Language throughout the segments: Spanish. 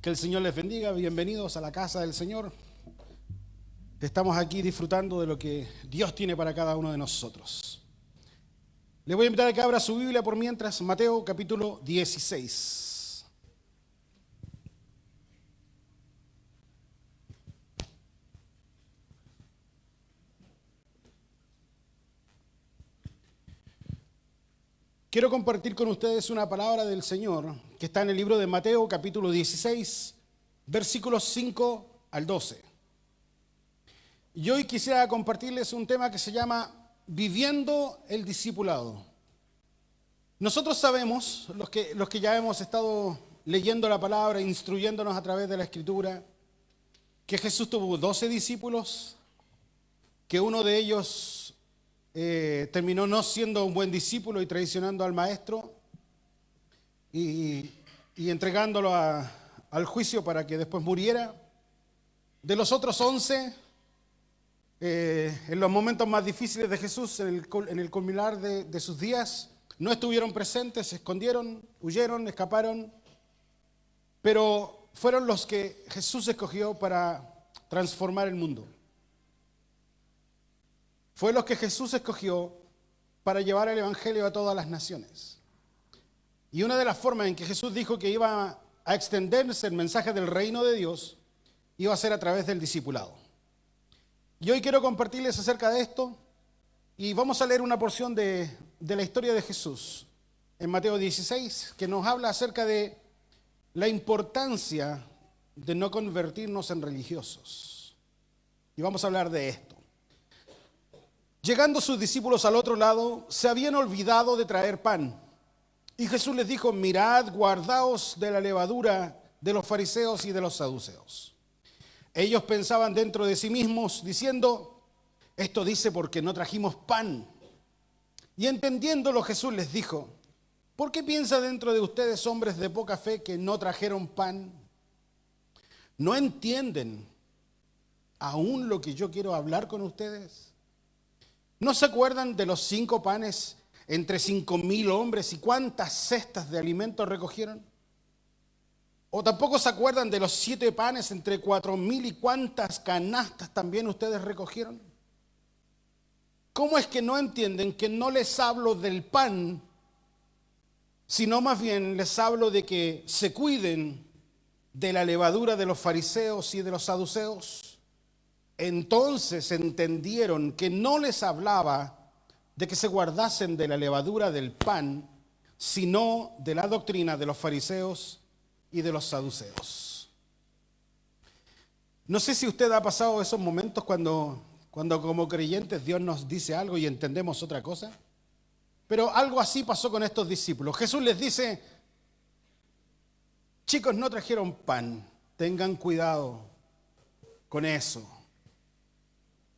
Que el Señor les bendiga, bienvenidos a la casa del Señor. Estamos aquí disfrutando de lo que Dios tiene para cada uno de nosotros. Le voy a invitar a que abra su Biblia por mientras, Mateo capítulo 16. Quiero compartir con ustedes una palabra del Señor que está en el libro de Mateo capítulo 16, versículos 5 al 12. Y hoy quisiera compartirles un tema que se llama Viviendo el Discipulado. Nosotros sabemos, los que ya hemos estado leyendo la palabra, instruyéndonos a través de la Escritura, que Jesús tuvo 12 discípulos, que uno de ellos terminó no siendo un buen discípulo y traicionando al maestro y entregándolo al juicio para que después muriera. De los otros 11, en los momentos más difíciles de Jesús, en el culminar de sus días, no estuvieron presentes, se escondieron, huyeron, escaparon, pero fueron los que Jesús escogió para transformar el mundo. Fue los que Jesús escogió para llevar el Evangelio a todas las naciones. Y una de las formas en que Jesús dijo que iba a extenderse el mensaje del reino de Dios iba a ser a través del discipulado. Y hoy quiero compartirles acerca de esto y vamos a leer una porción de la historia de Jesús en Mateo 16 que nos habla acerca de la importancia de no convertirnos en religiosos. Y vamos a hablar de esto. Llegando sus discípulos al otro lado, se habían olvidado de traer pan. Y Jesús les dijo: mirad, guardaos de la levadura de los fariseos y de los saduceos. Ellos pensaban dentro de sí mismos, diciendo: esto dice porque no trajimos pan. Y entendiéndolo, Jesús les dijo: ¿por qué piensa dentro de ustedes, hombres de poca fe, que no trajeron pan? ¿No entienden aún lo que yo quiero hablar con ustedes? ¿No se acuerdan de los 5 panes entre 5,000 hombres y cuántas cestas de alimentos recogieron? ¿O tampoco se acuerdan de los 7 panes entre 4,000 y cuántas canastas también ustedes recogieron? ¿Cómo es que no entienden que no les hablo del pan, sino más bien les hablo de que se cuiden de la levadura de los fariseos y de los saduceos? Entonces entendieron que no les hablaba de que se guardasen de la levadura del pan, sino de la doctrina de los fariseos y de los saduceos. No sé si usted ha pasado esos momentos cuando como creyentes Dios nos dice algo y entendemos otra cosa, pero algo así pasó con estos discípulos. Jesús les dice: chicos, no trajeron pan, tengan cuidado con eso.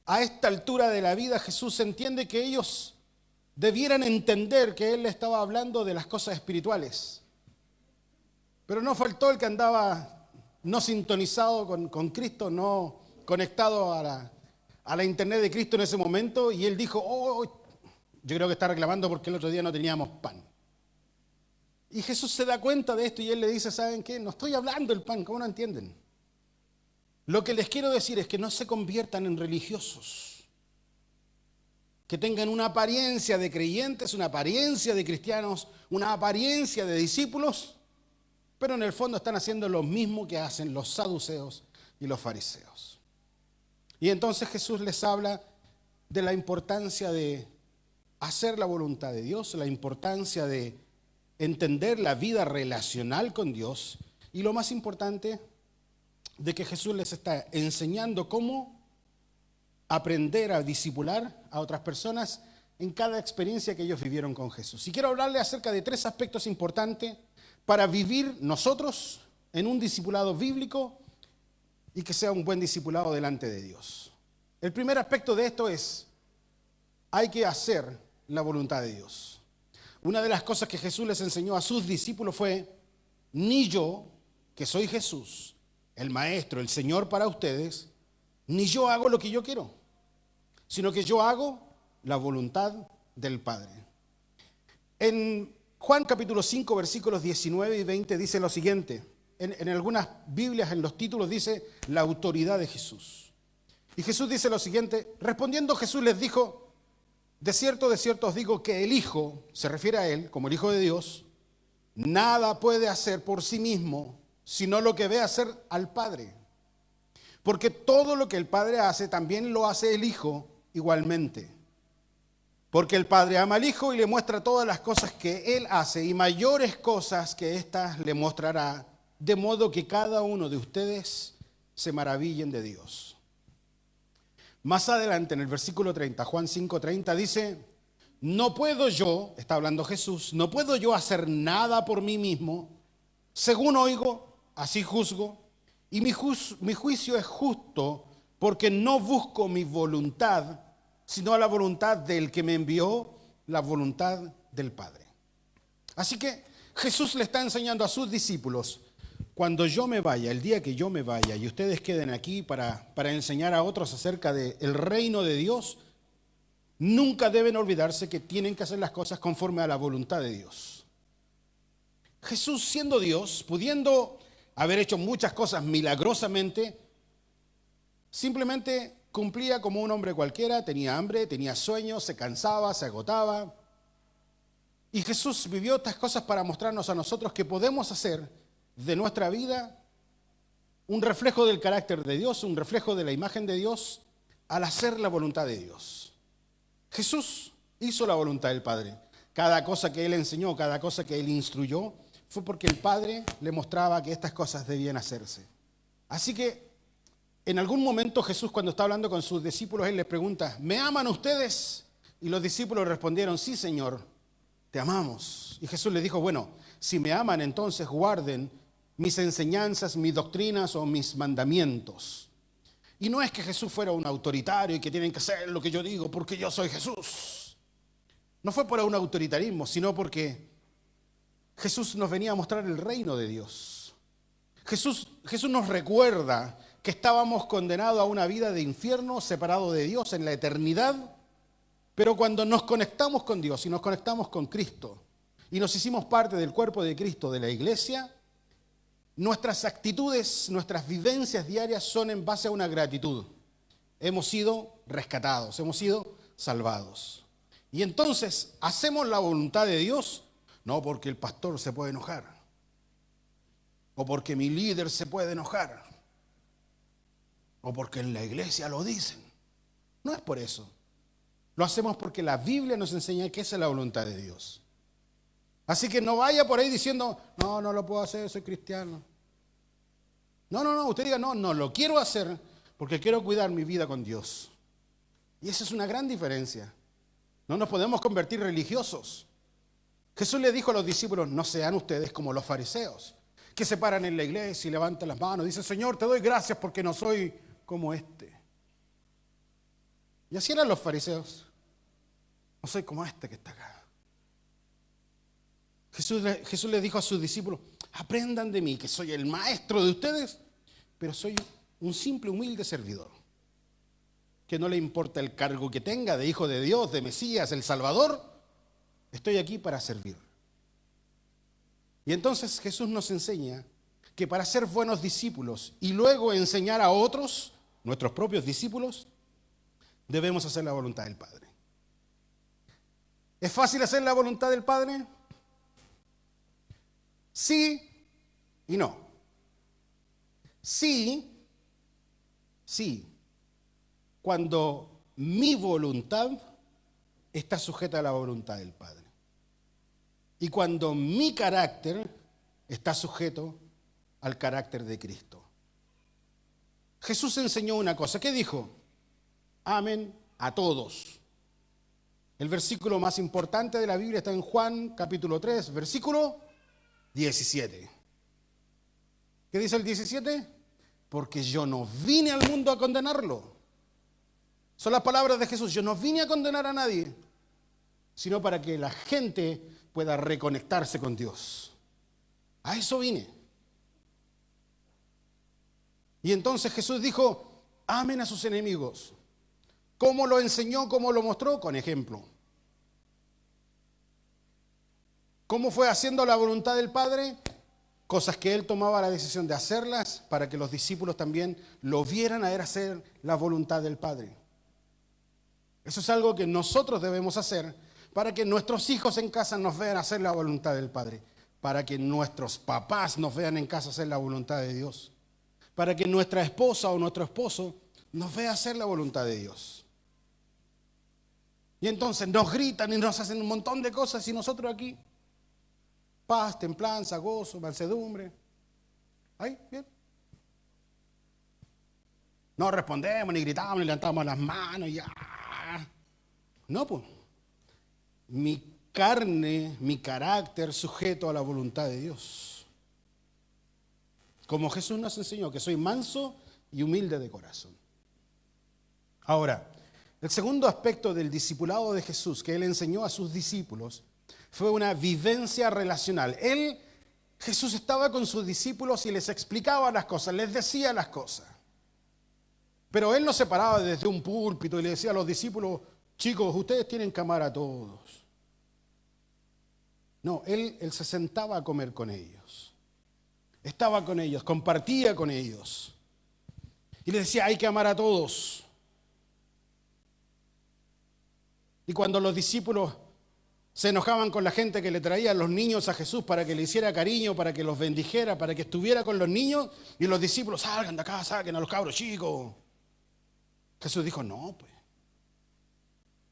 A esta altura de la vida Jesús entiende que ellos debieran entender que Él estaba hablando de las cosas espirituales. Pero no faltó el que andaba no sintonizado con Cristo, no conectado a la internet de Cristo en ese momento, y Él dijo: yo creo que está reclamando porque el otro día no teníamos pan. Y Jesús se da cuenta de esto y Él le dice: ¿saben qué? No estoy hablando del pan, ¿cómo no entienden? Lo que les quiero decir es que no se conviertan en religiosos, que tengan una apariencia de creyentes, una apariencia de cristianos, una apariencia de discípulos, pero en el fondo están haciendo lo mismo que hacen los saduceos y los fariseos. Y entonces Jesús les habla de la importancia de hacer la voluntad de Dios, la importancia de entender la vida relacional con Dios y lo más importante, de que Jesús les está enseñando cómo aprender a discipular a otras personas en cada experiencia que ellos vivieron con Jesús. Y quiero hablarles acerca de 3 aspectos importantes para vivir nosotros en un discipulado bíblico y que sea un buen discipulado delante de Dios. El primer aspecto de esto es: hay que hacer la voluntad de Dios. Una de las cosas que Jesús les enseñó a sus discípulos fue: ni yo, que soy Jesús, el Maestro, el Señor para ustedes, ni yo hago lo que yo quiero, sino que yo hago la voluntad del Padre. En Juan capítulo 5, versículos 19 y 20 dice lo siguiente: en algunas Biblias, en los títulos, dice la autoridad de Jesús. Y Jesús dice lo siguiente: respondiendo Jesús les dijo, de cierto os digo que el Hijo, se refiere a Él como el Hijo de Dios, nada puede hacer por sí mismo, sino lo que ve hacer al Padre. Porque todo lo que el Padre hace, también lo hace el Hijo igualmente. Porque el Padre ama al Hijo y le muestra todas las cosas que Él hace, y mayores cosas que éstas le mostrará, de modo que cada uno de ustedes se maravillen de Dios. Más adelante, en el versículo 30, Juan 5:30, dice: no puedo yo, está hablando Jesús, no puedo yo hacer nada por mí mismo. Según oigo, así juzgo, y mi juicio es justo, porque no busco mi voluntad, sino la voluntad del que me envió, la voluntad del Padre. Así que Jesús le está enseñando a sus discípulos: cuando yo me vaya, el día que yo me vaya y ustedes queden aquí para enseñar a otros acerca del reino de Dios, nunca deben olvidarse que tienen que hacer las cosas conforme a la voluntad de Dios. Jesús, siendo Dios, pudiendo haber hecho muchas cosas milagrosamente, simplemente cumplía como un hombre cualquiera. Tenía hambre, tenía sueño, se cansaba, se agotaba. Y Jesús vivió estas cosas para mostrarnos a nosotros que podemos hacer de nuestra vida un reflejo del carácter de Dios, un reflejo de la imagen de Dios, al hacer la voluntad de Dios. Jesús hizo la voluntad del Padre. Cada cosa que Él enseñó, cada cosa que Él instruyó, fue porque el Padre le mostraba que estas cosas debían hacerse. Así que en algún momento Jesús, cuando está hablando con sus discípulos, Él les pregunta: ¿me aman ustedes? Y los discípulos respondieron: sí, Señor, te amamos. Y Jesús les dijo: bueno, si me aman, entonces guarden mis enseñanzas, mis doctrinas o mis mandamientos. Y no es que Jesús fuera un autoritario y que tienen que hacer lo que yo digo porque yo soy Jesús. No fue por un autoritarismo, sino porque Jesús nos venía a mostrar el reino de Dios. Jesús nos recuerda que estábamos condenados a una vida de infierno, separados de Dios en la eternidad, pero cuando nos conectamos con Dios y nos conectamos con Cristo y nos hicimos parte del cuerpo de Cristo, de la iglesia, nuestras actitudes, nuestras vivencias diarias son en base a una gratitud. Hemos sido rescatados, hemos sido salvados. Y entonces hacemos la voluntad de Dios, no porque el pastor se puede enojar, o porque mi líder se puede enojar, o porque en la iglesia lo dicen. No es por eso. Lo hacemos porque la Biblia nos enseña que esa es la voluntad de Dios. Así que no vaya por ahí diciendo: no lo puedo hacer, soy cristiano. No, usted diga: no lo quiero hacer porque quiero cuidar mi vida con Dios. Y esa es una gran diferencia. No nos podemos convertir religiosos. Jesús le dijo a los discípulos: no sean ustedes como los fariseos, que se paran en la iglesia y levantan las manos y dicen: Señor, te doy gracias porque no soy como este. Y así eran los fariseos. No soy como este que está acá. Jesús le dijo a sus discípulos: aprendan de mí, que soy el maestro de ustedes, pero soy un simple, humilde servidor, que no le importa el cargo que tenga de hijo de Dios, de Mesías, el Salvador. Estoy aquí para servir. Y entonces Jesús nos enseña que para ser buenos discípulos y luego enseñar a otros, nuestros propios discípulos, debemos hacer la voluntad del Padre. ¿Es fácil hacer la voluntad del Padre? Sí y no. Sí, cuando mi voluntad está sujeta a la voluntad del Padre. Y cuando mi carácter está sujeto al carácter de Cristo. Jesús enseñó una cosa. ¿Qué dijo? Amen a todos. El versículo más importante de la Biblia está en Juan capítulo 3, versículo 17. ¿Qué dice el 17? Porque yo no vine al mundo a condenarlo. Son las palabras de Jesús. Yo no vine a condenar a nadie, sino para que la gente pueda reconectarse con Dios. A eso vine. Y entonces Jesús dijo: amen a sus enemigos. ¿Cómo lo enseñó? ¿Cómo lo mostró? Con ejemplo. ¿Cómo fue haciendo la voluntad del Padre? Cosas que él tomaba la decisión de hacerlas para que los discípulos también lo vieran a él hacer la voluntad del Padre. Eso es algo que nosotros debemos hacer para que nuestros hijos en casa nos vean hacer la voluntad del Padre, para que nuestros papás nos vean en casa hacer la voluntad de Dios, para que nuestra esposa o nuestro esposo nos vea hacer la voluntad de Dios. Y entonces nos gritan y nos hacen un montón de cosas y nosotros aquí, paz, templanza, gozo, mansedumbre. Ahí, bien. No respondemos, ni gritamos, ni levantamos las manos, ya. No, pues. Mi carne, mi carácter sujeto a la voluntad de Dios. Como Jesús nos enseñó, que soy manso y humilde de corazón. Ahora, el segundo aspecto del discipulado de Jesús que él enseñó a sus discípulos fue una vivencia relacional. Jesús estaba con sus discípulos y les explicaba las cosas, les decía las cosas. Pero él no se paraba desde un púlpito y le decía a los discípulos, chicos, ustedes tienen que amar a todos. No, él se sentaba a comer con ellos. Estaba con ellos, compartía con ellos. Y les decía, hay que amar a todos. Y cuando los discípulos se enojaban con la gente que le traía los niños a Jesús para que le hiciera cariño, para que los bendijera, para que estuviera con los niños, y los discípulos, salgan de acá, saquen a los cabros chicos. Jesús dijo, no, pues,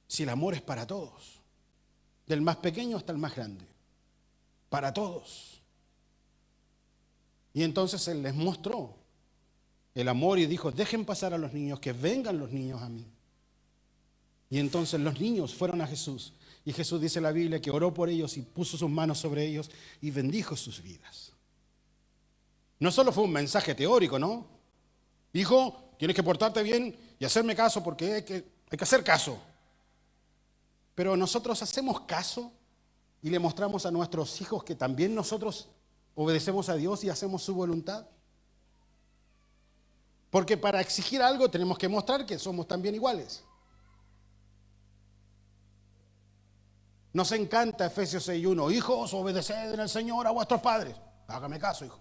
si el amor es para todos, del más pequeño hasta el más grande, para todos. Y entonces él les mostró el amor y dijo, dejen pasar a los niños, que vengan los niños a mí. Y entonces los niños fueron a Jesús. Y Jesús dice en la Biblia que oró por ellos y puso sus manos sobre ellos y bendijo sus vidas. No solo fue un mensaje teórico, ¿no? Hijo, tienes que portarte bien y hacerme caso porque hay que hacer caso. Pero nosotros hacemos caso y le mostramos a nuestros hijos que también nosotros obedecemos a Dios y hacemos su voluntad. Porque para exigir algo tenemos que mostrar que somos también iguales. Nos encanta Efesios 6:1. Hijos, obedeced al Señor a vuestros padres. Hágame caso, hijo.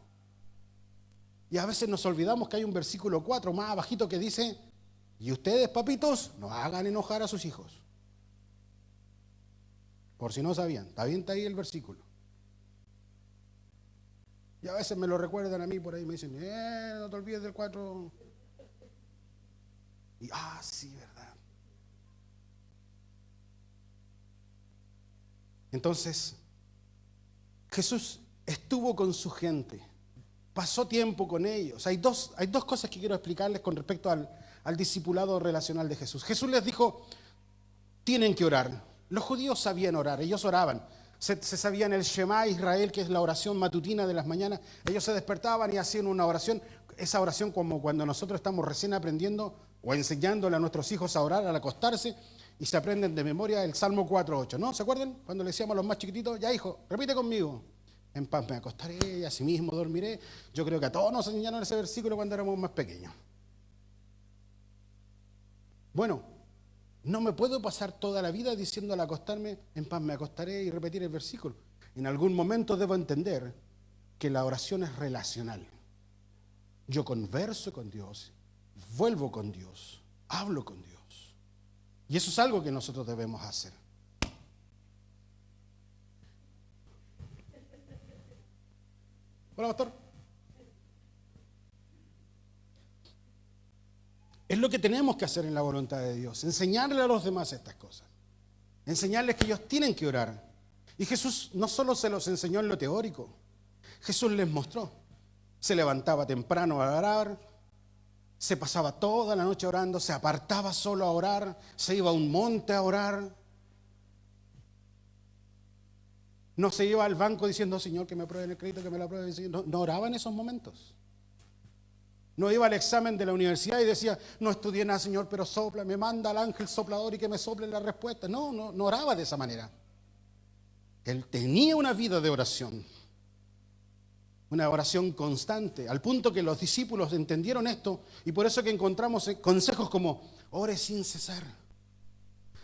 Y a veces nos olvidamos que hay un versículo 4 más abajito que dice, y ustedes, papitos, no hagan enojar a sus hijos. Por si no sabían, está ahí el versículo. Y a veces me lo recuerdan a mí por ahí, me dicen, no te olvides del 4. Y, sí, verdad. Entonces, Jesús estuvo con su gente, pasó tiempo con ellos. Hay dos cosas que quiero explicarles con respecto al discipulado relacional de Jesús. Jesús les dijo, tienen que orar. Los judíos sabían orar, ellos oraban. Se sabían el Shema Israel, que es la oración matutina de las mañanas. Ellos se despertaban y hacían una oración. Esa oración como cuando nosotros estamos recién aprendiendo o enseñándole a nuestros hijos a orar al acostarse y se aprenden de memoria el Salmo 4:8, ¿no? ¿Se acuerdan? Cuando le decíamos a los más chiquititos, ya hijo, repite conmigo. En paz me acostaré y así mismo dormiré. Yo creo que a todos nos enseñaron ese versículo cuando éramos más pequeños. Bueno, no me puedo pasar toda la vida diciendo al acostarme, en paz me acostaré y repetir el versículo. En algún momento debo entender que la oración es relacional. Yo converso con Dios, vuelvo con Dios, hablo con Dios. Y eso es algo que nosotros debemos hacer. Hola, pastor. Es lo que tenemos que hacer en la voluntad de Dios, enseñarle a los demás estas cosas, enseñarles que ellos tienen que orar. Y Jesús no solo se los enseñó en lo teórico, Jesús les mostró. Se levantaba temprano a orar, se pasaba toda la noche orando, se apartaba solo a orar, se iba a un monte a orar. No se iba al banco diciendo, Señor, que me aprueben el crédito, que me lo aprueben. No oraba en esos momentos. No iba al examen de la universidad y decía, no estudié nada, Señor, pero sopla, me manda al ángel soplador y que me sople la respuesta. No oraba de esa manera. Él tenía una vida de oración, una oración constante, al punto que los discípulos entendieron esto y por eso que encontramos consejos como, ore sin cesar.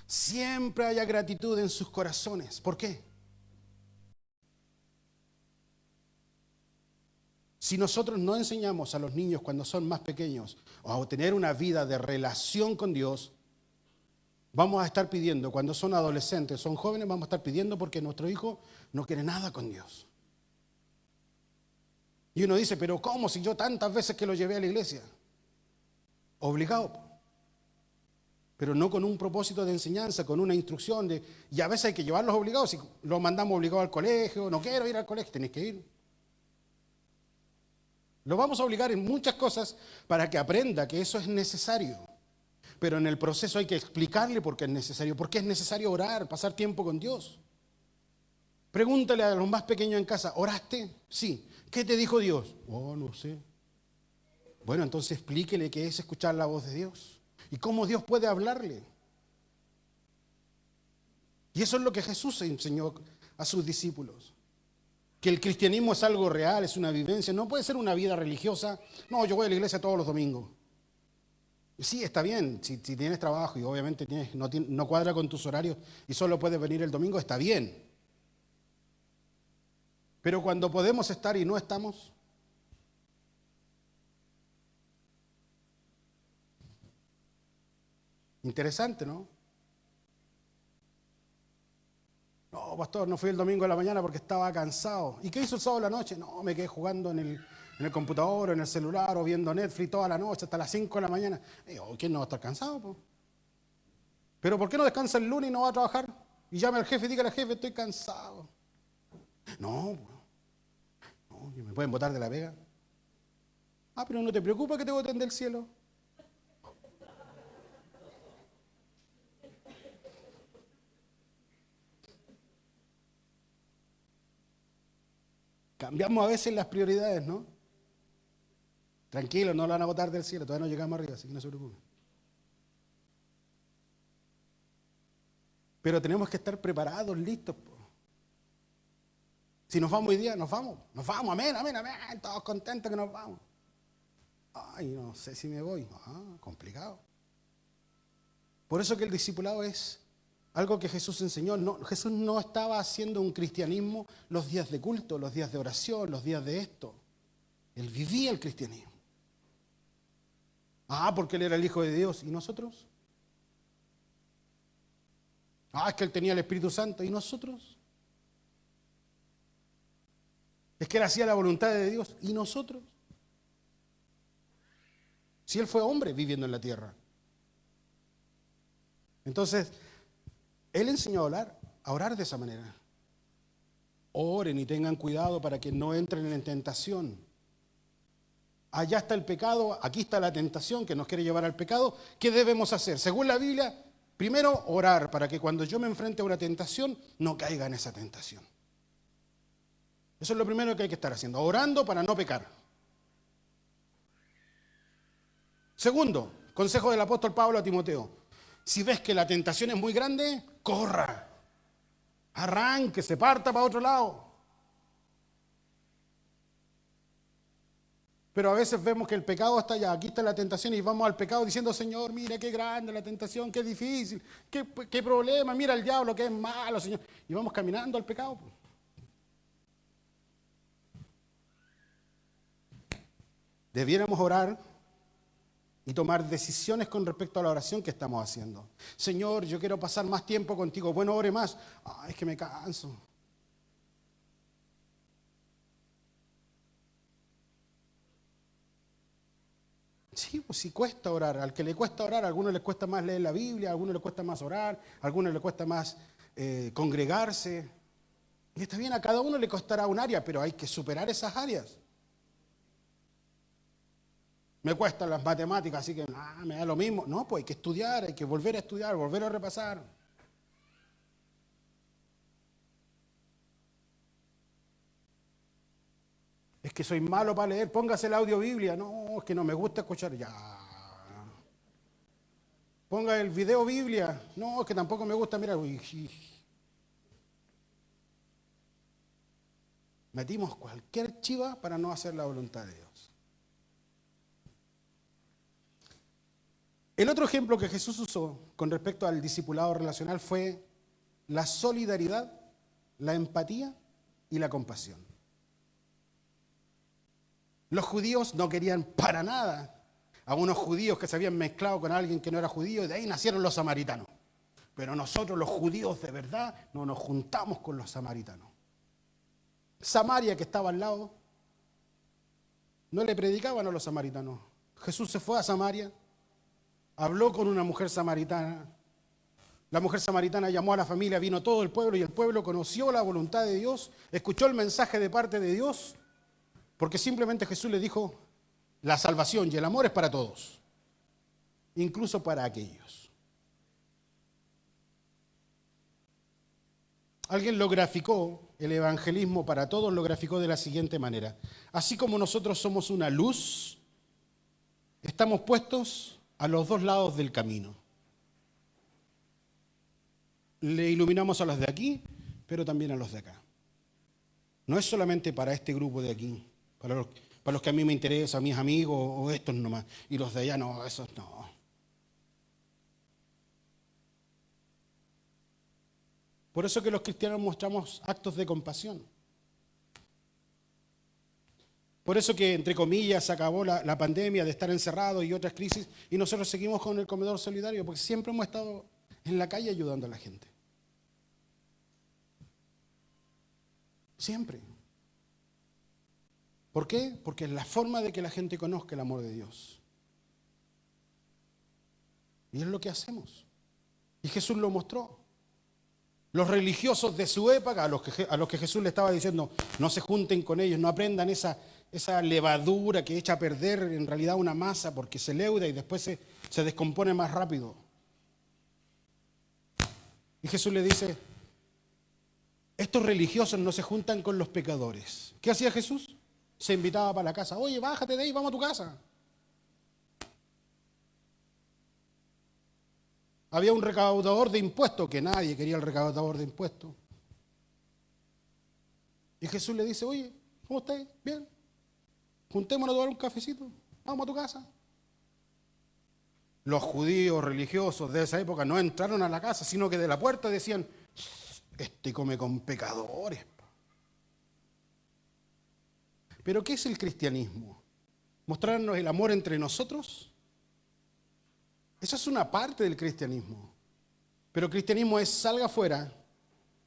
Siempre haya gratitud en sus corazones. ¿Por qué? Si nosotros no enseñamos a los niños cuando son más pequeños a tener una vida de relación con Dios, vamos a estar pidiendo, cuando son adolescentes, son jóvenes, vamos a estar pidiendo porque nuestro hijo no quiere nada con Dios. Y uno dice, pero ¿cómo si yo tantas veces que lo llevé a la iglesia? Obligado. Pero no con un propósito de enseñanza, con una instrucción y a veces hay que llevarlos obligados. Si los mandamos obligados al colegio, no quiero ir al colegio, tenés que ir. Lo vamos a obligar en muchas cosas para que aprenda que eso es necesario. Pero en el proceso hay que explicarle por qué es necesario. ¿Por qué es necesario orar, pasar tiempo con Dios? Pregúntale a los más pequeños en casa, ¿oraste? Sí. ¿Qué te dijo Dios? Oh, no sé. Bueno, entonces explíquele qué es escuchar la voz de Dios y cómo Dios puede hablarle. Y eso es lo que Jesús enseñó a sus discípulos. Que el cristianismo es algo real, es una vivencia. No puede ser una vida religiosa. No, yo voy a la iglesia todos los domingos. Sí, está bien, si tienes trabajo y obviamente no cuadra con tus horarios y solo puedes venir el domingo, está bien. Pero cuando podemos estar y no estamos, interesante, ¿no? No, pastor, no fui el domingo de la mañana porque estaba cansado. ¿Y qué hizo el sábado de la noche? No, me quedé jugando en el computador, en el celular o viendo Netflix toda la noche hasta las 5 de la mañana. ¿Quién no va a estar cansado? Po? ¿Pero por qué no descansa el lunes y no va a trabajar? Y llame al jefe y dígale al jefe, estoy cansado. No, ¿me pueden botar de la pega? Ah, pero no te preocupes que te boten del cielo. Cambiamos a veces las prioridades, ¿no? Tranquilo, no lo van a botar del cielo, todavía no llegamos arriba, así que no se preocupen. Pero tenemos que estar preparados, listos. Si nos vamos hoy día, nos vamos, amén, amén, amén, todos contentos que nos vamos. Ay, no sé si me voy. Complicado. Por eso que el discipulado es algo que Jesús enseñó. No, Jesús no estaba haciendo un cristianismo los días de culto, los días de oración, los días de esto. Él vivía el cristianismo. Porque Él era el Hijo de Dios. ¿Y nosotros? Es que Él tenía el Espíritu Santo. ¿Y nosotros? Es que Él hacía la voluntad de Dios. ¿Y nosotros? Si Él fue hombre viviendo en la tierra. Entonces, Él enseñó a orar de esa manera. Oren y tengan cuidado para que no entren en tentación. Allá está el pecado, aquí está la tentación que nos quiere llevar al pecado. ¿Qué debemos hacer? Según la Biblia, primero orar para que cuando yo me enfrente a una tentación, no caiga en esa tentación. Eso es lo primero que hay que estar haciendo, orando para no pecar. Segundo, consejo del apóstol Pablo a Timoteo. Si ves que la tentación es muy grande, corra. Arranque, se parta para otro lado. Pero a veces vemos que el pecado está allá, aquí está la tentación y vamos al pecado diciendo, Señor, mira qué grande la tentación, qué difícil, qué problema, mira el diablo, que es malo, Señor. Y vamos caminando al pecado. Debiéramos orar y tomar decisiones con respecto a la oración que estamos haciendo. Señor, yo quiero pasar más tiempo contigo. Bueno, ore más. Es que me canso. Sí, pues sí cuesta orar. Al que le cuesta orar, a algunos les cuesta más leer la Biblia, a algunos les cuesta más orar, a algunos les cuesta más congregarse. Y está bien, a cada uno le costará un área, pero hay que superar esas áreas. Me cuestan las matemáticas, así que me da lo mismo. No, pues hay que estudiar, hay que volver a estudiar, volver a repasar. Es que soy malo para leer, póngase el audio Biblia. No, es que no me gusta escuchar. Ya. Ponga el video Biblia. No, es que tampoco me gusta mirar. Metimos cualquier chiva para no hacer la voluntad de Dios. El otro ejemplo que Jesús usó con respecto al discipulado relacional fue la solidaridad, la empatía y la compasión. Los judíos no querían para nada a unos judíos que se habían mezclado con alguien que no era judío, y de ahí nacieron los samaritanos. Pero nosotros, los judíos de verdad, no nos juntamos con los samaritanos. Samaria, que estaba al lado, no le predicaban a los samaritanos. Jesús se fue a Samaria, habló con una mujer samaritana. La mujer samaritana llamó a la familia, vino todo el pueblo, y el pueblo conoció la voluntad de Dios, escuchó el mensaje de parte de Dios, porque simplemente Jesús le dijo, la salvación y el amor es para todos, incluso para aquellos. Alguien lo graficó, el evangelismo para todos lo graficó de la siguiente manera. Así como nosotros somos una luz, estamos puestos a los dos lados del camino. Le iluminamos a los de aquí, pero también a los de acá. No es solamente para este grupo de aquí, para los que a mí me interesan, a mis amigos o estos nomás, y los de allá no, esos no. Por eso que los cristianos mostramos actos de compasión. Por eso que, entre comillas, se acabó la pandemia de estar encerrados y otras crisis, y nosotros seguimos con el comedor solidario, porque siempre hemos estado en la calle ayudando a la gente. Siempre. ¿Por qué? Porque es la forma de que la gente conozca el amor de Dios. Y es lo que hacemos. Y Jesús lo mostró. Los religiosos de su época, a los que Jesús le estaba diciendo, no se junten con ellos, no aprendan esa levadura que echa a perder en realidad una masa porque se leuda y después se descompone más rápido. Y Jesús le dice, estos religiosos no se juntan con los pecadores. ¿Qué hacía Jesús? Se invitaba para la casa. Oye, bájate de ahí, vamos a tu casa. Había un recaudador de impuestos, que nadie quería el recaudador de impuestos. Y Jesús le dice, oye, ¿cómo estás? Bien. Juntémonos a tomar un cafecito. Vamos a tu casa. Los judíos religiosos de esa época no entraron a la casa, sino que de la puerta decían, este come con pecadores. ¿Pero qué es el cristianismo? ¿Mostrarnos el amor entre nosotros? Esa es una parte del cristianismo. Pero el cristianismo es salga afuera,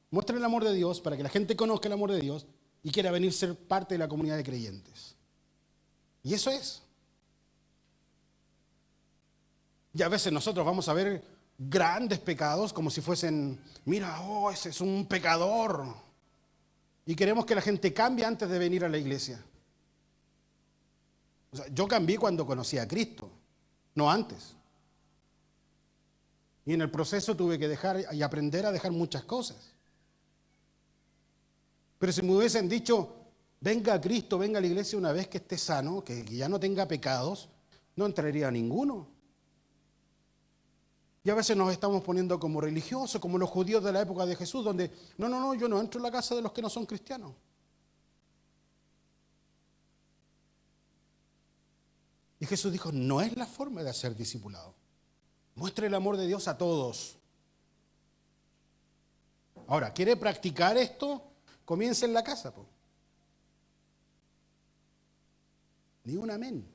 muestre el amor de Dios para que la gente conozca el amor de Dios y quiera venir a ser parte de la comunidad de creyentes. Y eso es. Y a veces nosotros vamos a ver grandes pecados como si fuesen, mira, oh, ese es un pecador. Y queremos que la gente cambie antes de venir a la iglesia. O sea, yo cambié cuando conocí a Cristo, no antes. Y en el proceso tuve que dejar y aprender a dejar muchas cosas. Pero si me hubiesen dicho, venga a Cristo, venga a la iglesia una vez que esté sano, que ya no tenga pecados, no entraría a ninguno. Y a veces nos estamos poniendo como religiosos, como los judíos de la época de Jesús, donde, no, yo no entro en la casa de los que no son cristianos. Y Jesús dijo, no es la forma de hacer discipulado. Muestre el amor de Dios a todos. Ahora, ¿quiere practicar esto? Comience en la casa. Po. Ni un amén.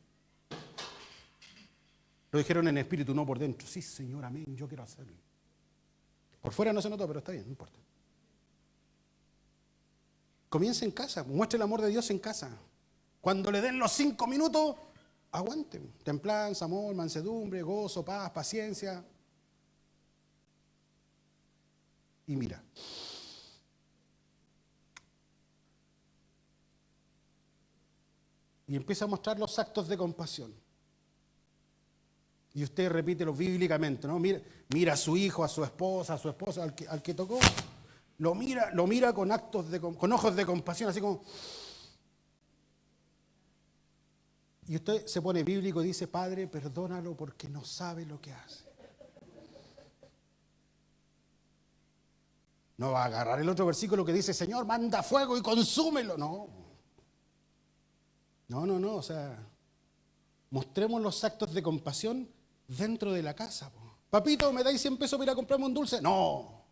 Lo dijeron en espíritu, no por dentro. Sí, Señor, amén, yo quiero hacerlo. Por fuera no se notó, pero está bien, no importa. Comience en casa, muestre el amor de Dios en casa. Cuando le den los 5 minutos, aguanten. Templanza, amor, mansedumbre, gozo, paz, paciencia. Y mira. Y empieza a mostrar los actos de compasión. Y usted repítelo bíblicamente, ¿no? Mira a su hijo, a su esposa, al que tocó. Lo mira con con ojos de compasión, así como. Y usted se pone bíblico y dice, Padre, perdónalo porque no sabe lo que hace. No va a agarrar el otro versículo que dice, Señor, manda fuego y consúmelo. No, o sea, mostremos los actos de compasión dentro de la casa. Papito, ¿me dais 100 pesos para ir a comprarme un dulce? No.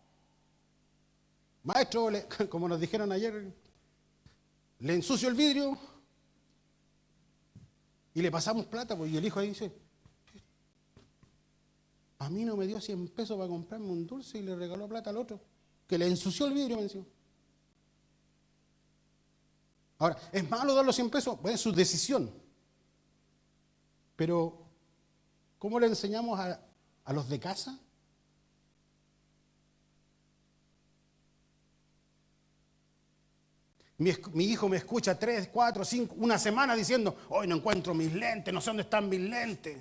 Maestro, como nos dijeron ayer, ¿le ensucio el vidrio? Y le pasamos plata, pues, y el hijo ahí dice, a mí no me dio 100 pesos para comprarme un dulce y le regaló plata al otro, que le ensució el vidrio encima. Ahora, ¿es malo dar los 100 pesos? Pues es su decisión. Pero, ¿cómo le enseñamos a los de casa? Mi hijo me escucha 3, 4, 5, una semana diciendo, hoy no encuentro mis lentes, no sé dónde están mis lentes.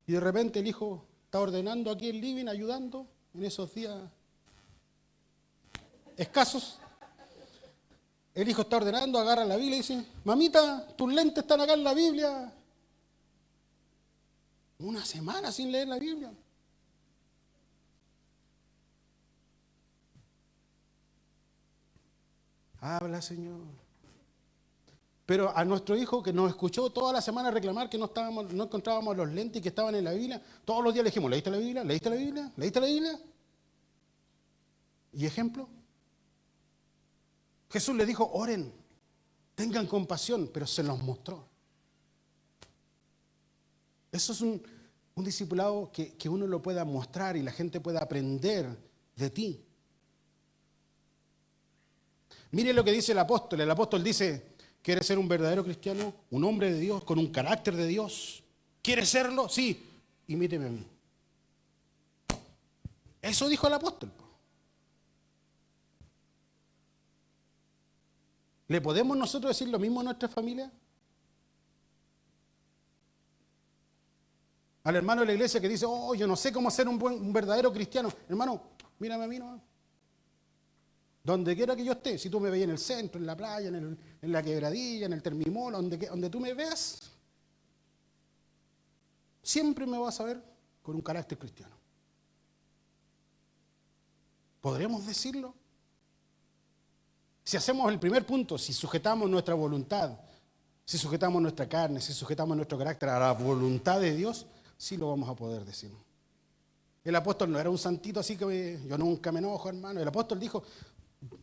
Y de repente el hijo está ordenando aquí el living, ayudando en esos días escasos. El hijo está ordenando, agarra la Biblia y dice, mamita, tus lentes están acá en la Biblia. Una semana sin leer la Biblia. Habla, Señor. Pero a nuestro hijo que nos escuchó toda la semana reclamar que no encontrábamos los lentes y que estaban en la Biblia, todos los días le dijimos, ¿leíste la Biblia? ¿Leíste la Biblia? ¿Leíste la Biblia? ¿Y ejemplo? Jesús le dijo, oren, tengan compasión, pero se los mostró. Eso es un discipulado que uno lo pueda mostrar y la gente pueda aprender de ti. Mire lo que dice el apóstol. El apóstol dice, ¿quieres ser un verdadero cristiano? Un hombre de Dios, con un carácter de Dios. ¿Quieres serlo? Sí. Imíteme a mí. Eso dijo el apóstol. ¿Le podemos nosotros decir lo mismo a nuestra familia? Al hermano de la iglesia que dice, oh, yo no sé cómo ser un verdadero cristiano. Hermano, mírame a mí nomás. Donde quiera que yo esté, si tú me veías en el centro, en la playa, en la quebradilla, en el termimola, donde tú me veas, siempre me vas a ver con un carácter cristiano. ¿Podríamos decirlo? Si hacemos el primer punto, si sujetamos nuestra voluntad, si sujetamos nuestra carne, si sujetamos nuestro carácter a la voluntad de Dios, sí lo vamos a poder decir. El apóstol no era un santito así que yo nunca me enojo, hermano. El apóstol dijo,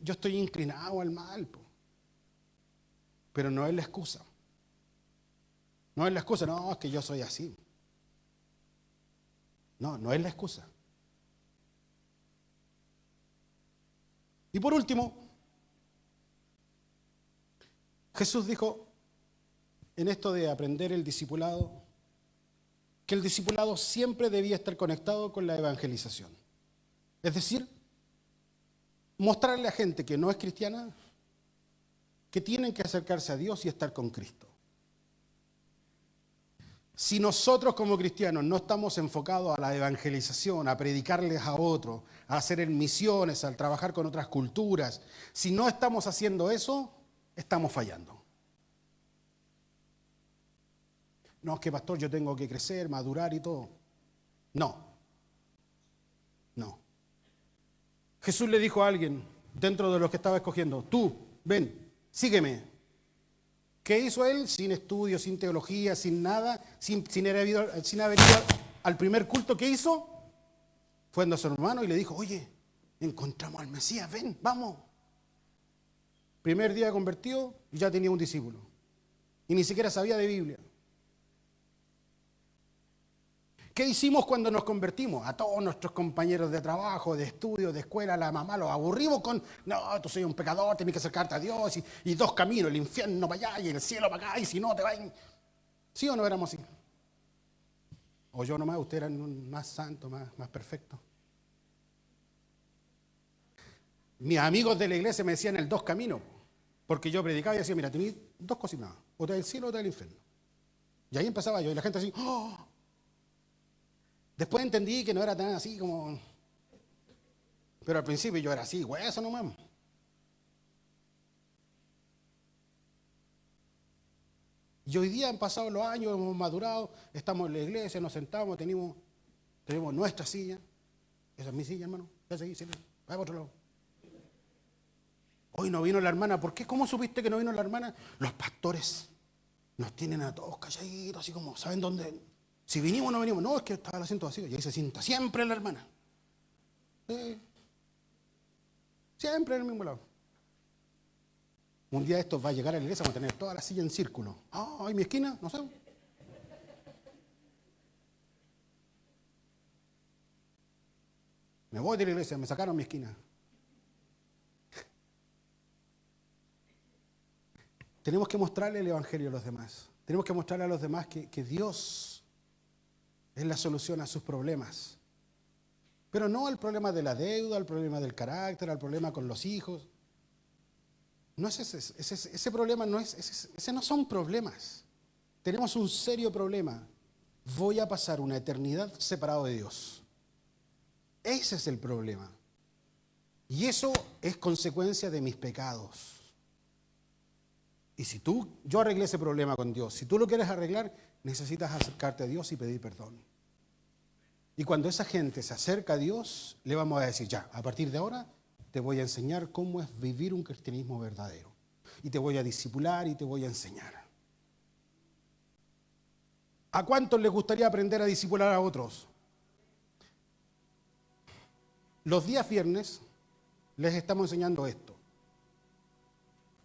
yo estoy inclinado al mal, pero no es la excusa. No es la excusa, no, es que yo soy así. No, no es la excusa. Y por último, Jesús dijo en esto de aprender el discipulado, que el discipulado siempre debía estar conectado con la evangelización. Es decir, mostrarle a gente que no es cristiana que tienen que acercarse a Dios y estar con Cristo. Si nosotros como cristianos no estamos enfocados a la evangelización, a predicarles a otros, a hacer en misiones, a trabajar con otras culturas, si no estamos haciendo eso, estamos fallando. No, es que pastor, yo tengo que crecer, madurar y todo. No. Jesús le dijo a alguien, dentro de los que estaba escogiendo, tú, ven, sígueme. ¿Qué hizo él? Sin estudio, sin teología, sin nada, sin haber ido al primer culto. ¿Qué hizo? Fue a su hermano y le dijo, oye, encontramos al Mesías, ven, vamos. Primer día convertido y ya tenía un discípulo. Y ni siquiera sabía de Biblia. ¿Qué hicimos cuando nos convertimos? A todos nuestros compañeros de trabajo, de estudio, de escuela, la mamá, los aburrimos con, no, tú soy un pecador, tienes que acercarte a Dios, y dos caminos, el infierno para allá y el cielo para acá, y si no te vas. ¿Sí o no éramos así? O yo nomás, ustedes eran más santos, más perfectos. Mis amigos de la iglesia me decían el dos caminos, porque yo predicaba y decía, mira, tenés dos cositas, o te vas al cielo o te vas al infierno. Y ahí empezaba yo, y la gente así, ¡oh! Después entendí que no era tan así como... Pero al principio yo era así, hueso nomás. Y hoy día han pasado los años, hemos madurado, estamos en la iglesia, nos sentamos, tenemos nuestra silla. Esa es mi silla, hermano. Esa ahí, vaya para otro lado. Hoy no vino la hermana. ¿Por qué? ¿Cómo supiste que no vino la hermana? Los pastores nos tienen a todos calladitos, así como, ¿saben dónde? Si vinimos o no venimos, no, es que estaba el asiento vacío. Y ahí se sienta siempre la hermana. Siempre en el mismo lado. Un día esto va a llegar a la iglesia, vamos a tener toda la silla en círculo. ¿Y mi esquina? No sé. Me voy de la iglesia, me sacaron mi esquina. Tenemos que mostrarle el evangelio a los demás. Tenemos que mostrarle a los demás que Dios es la solución a sus problemas. Pero no al problema de la deuda, al problema del carácter, al problema con los hijos. No es ese problema ese no son problemas. Tenemos un serio problema. Voy a pasar una eternidad separado de Dios. Ese es el problema. Y eso es consecuencia de mis pecados. Y si yo arreglé ese problema con Dios, si tú lo quieres arreglar, necesitas acercarte a Dios y pedir perdón. Y cuando esa gente se acerca a Dios, le vamos a decir, ya, a partir de ahora te voy a enseñar cómo es vivir un cristianismo verdadero. Y te voy a discipular y te voy a enseñar. ¿A cuántos les gustaría aprender a discipular a otros? Los días viernes les estamos enseñando esto.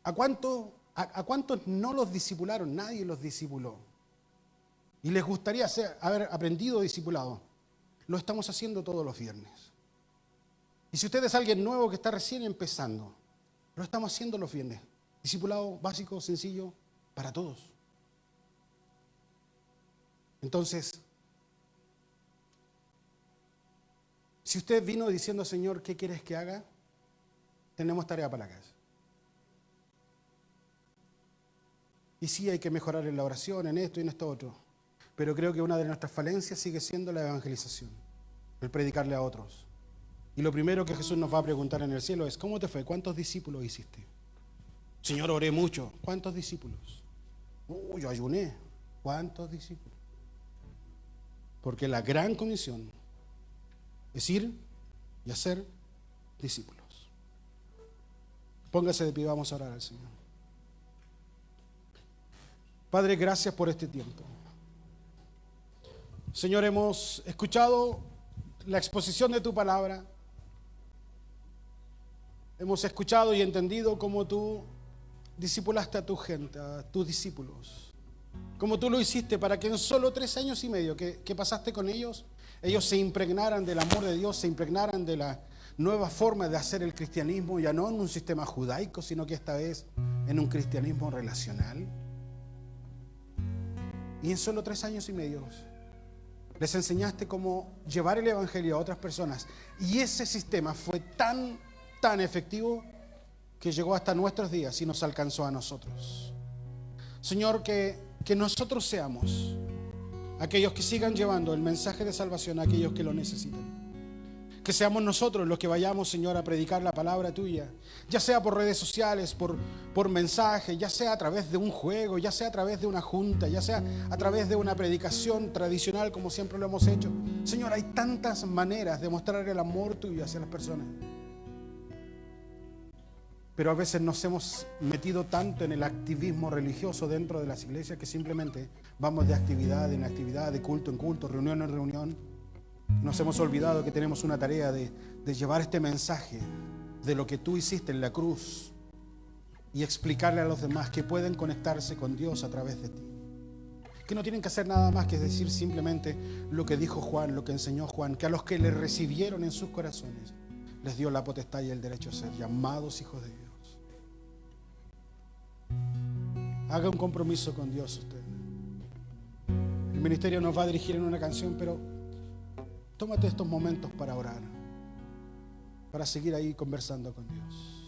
¿A cuántos no los discipularon? Nadie los discipuló. Y les gustaría haber aprendido discipulado. Lo estamos haciendo todos los viernes. Y si usted es alguien nuevo que está recién empezando, lo estamos haciendo los viernes. Discipulado básico, sencillo, para todos. Entonces, si usted vino diciendo, Señor, ¿qué quieres que haga? Tenemos tarea para la casa. Y sí, hay que mejorar en la oración, en esto y en esto otro. Pero creo que una de nuestras falencias sigue siendo la evangelización, el predicarle a otros. Y lo primero que Jesús nos va a preguntar en el cielo es, ¿cómo te fue? ¿Cuántos discípulos hiciste? Señor, oré mucho. ¿Cuántos discípulos? Yo ayuné. ¿Cuántos discípulos? Porque la gran comisión es ir y hacer discípulos. Póngase de pie, vamos a orar al Señor. Padre, gracias por este tiempo. Señor, hemos escuchado la exposición de tu palabra. Hemos escuchado y entendido cómo tú discipulaste a tu gente, a tus discípulos. Como tú lo hiciste para que en solo 3 años y medio que pasaste con ellos, ellos se impregnaran del amor de Dios, se impregnaran de la nueva forma de hacer el cristianismo, ya no en un sistema judaico, sino que esta vez en un cristianismo relacional. Y en solo 3 años y medio les enseñaste cómo llevar el evangelio a otras personas. Y ese sistema fue tan efectivo que llegó hasta nuestros días y nos alcanzó a nosotros. Señor, que nosotros seamos aquellos que sigan llevando el mensaje de salvación a aquellos que lo necesitan. Que seamos nosotros los que vayamos, Señor, a predicar la palabra tuya, ya sea por redes sociales, por mensaje, ya sea a través de un juego, ya sea a través de una junta, ya sea a través de una predicación tradicional como siempre lo hemos hecho. Señor, hay tantas maneras de mostrar el amor tuyo hacia las personas. Pero a veces nos hemos metido tanto en el activismo religioso dentro de las iglesias que simplemente vamos de actividad en actividad, de culto en culto, reunión en reunión. Nos hemos olvidado que tenemos una tarea de llevar este mensaje de lo que tú hiciste en la cruz y explicarle a los demás que pueden conectarse con Dios a través de ti. Que no tienen que hacer nada más que decir simplemente lo que dijo Juan, lo que enseñó Juan, que a los que le recibieron en sus corazones les dio la potestad y el derecho a ser llamados hijos de Dios. Haga un compromiso con Dios usted. El ministerio nos va a dirigir en una canción, pero tómate estos momentos para orar, para seguir ahí conversando con Dios.